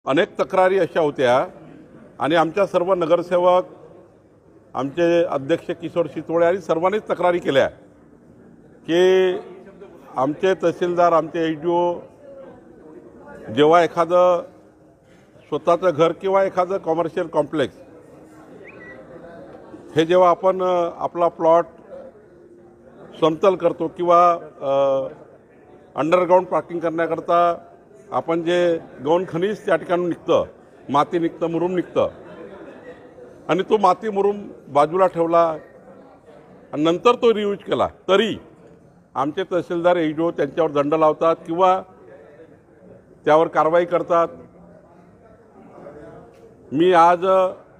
अनेक तक्रारी अशा होत्या आणि आमच्या सर्व नगरसेवक, आमचे अध्यक्ष किशोर शितोळे आणि सर्वांनीच तक्रारी केल्या की आमचे तहसीलदार, आमचे एसडीओ जेव्हा एखादं स्वतःचं घर किंवा एखादं कॉमर्शियल कॉम्प्लेक्स हे जेव्हा आपण आपला प्लॉट समतल करतो किंवा अंडरग्राऊंड पार्किंग करण्याकरता आपण जे गौण खनिज त्या ठिकाणी निघतं, माती निघतं, मुरुम निघतं आणि तो माती मुरुम बाजूला ठेवला आणि नंतर तो रियूज केला तरी आमचे तहसीलदार एसडीओ त्यांच्यावर दंड लावतात किंवा त्यावर कारवाई करतात। मी आज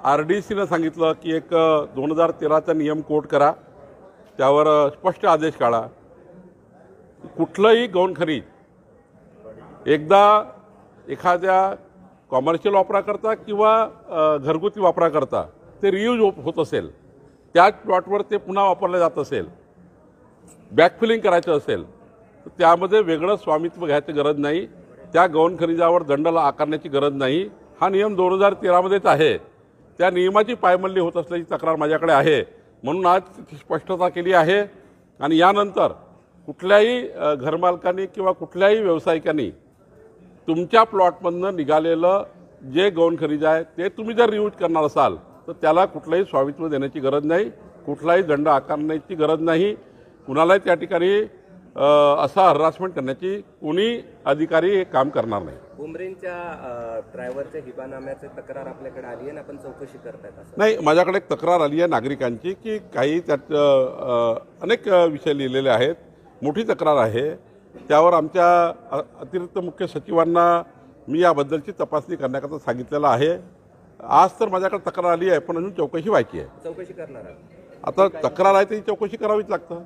RDCनं सांगितलं की एक 2013चा नियम कोट करा, त्यावर स्पष्ट आदेश काढा। कुठलंही गौण खनिज एकदा एखाद्या कॉमर्शियल वापराकरता किंवा घरगुती वापराकरता ते रियूज होत असेल, त्याच प्लॉटवर ते पुन्हा वापरलं जात असेल, बॅकफिलिंग करायचं असेल तर त्यामध्ये वेगळं स्वामित्व घ्यायची गरज नाही, त्या गौण खनिजावर दंड आकारण्याची गरज नाही। हा नियम 2013मध्येच आहे। त्या नियमाची पायमल्ली होत असल्याची तक्रार माझ्याकडे आहे, म्हणून आज स्पष्टता केली आहे। आणि यानंतर कुठल्याही घरमालकांनी किंवा कुठल्याही व्यावसायिकांनी तुमच्या प्लॉटमधनं निघालेलं जे गौण खनिज आहे ते तुम्ही जर रियूज करणार असाल तर त्याला कुठलंही स्वामित्व देण्याची गरज नाही, कुठलाही दंड आकारण्याची गरज नाही, कुणालाही त्या ठिकाणी असा हरासमेंट करण्याची कोणी अधिकारी हे काम करणार नाही। उमरेंच्या ड्रायव्हरच्या हिबानाम्याची तक्रार आपल्याकडे आली आहे आणि आपण चौकशी करतायत असं? नाही, माझ्याकडे एक तक्रार आली आहे नागरिकांची की काही त्यात अनेक विषय लिहिलेले आहेत, मोठी तक्रार आहे। त्यावर आमच्या अतिरिक्त मुख्य सचिवांना मी याबद्दलची तपासणी करण्याकरता सांगितलेलं आहे। आज तर माझ्याकडे तक्रार आली आहे पण अजून चौकशी व्हायची आहे। चौकशी करणार आहे आता तक्रार आहे ती चौकशी करावीच लागतं।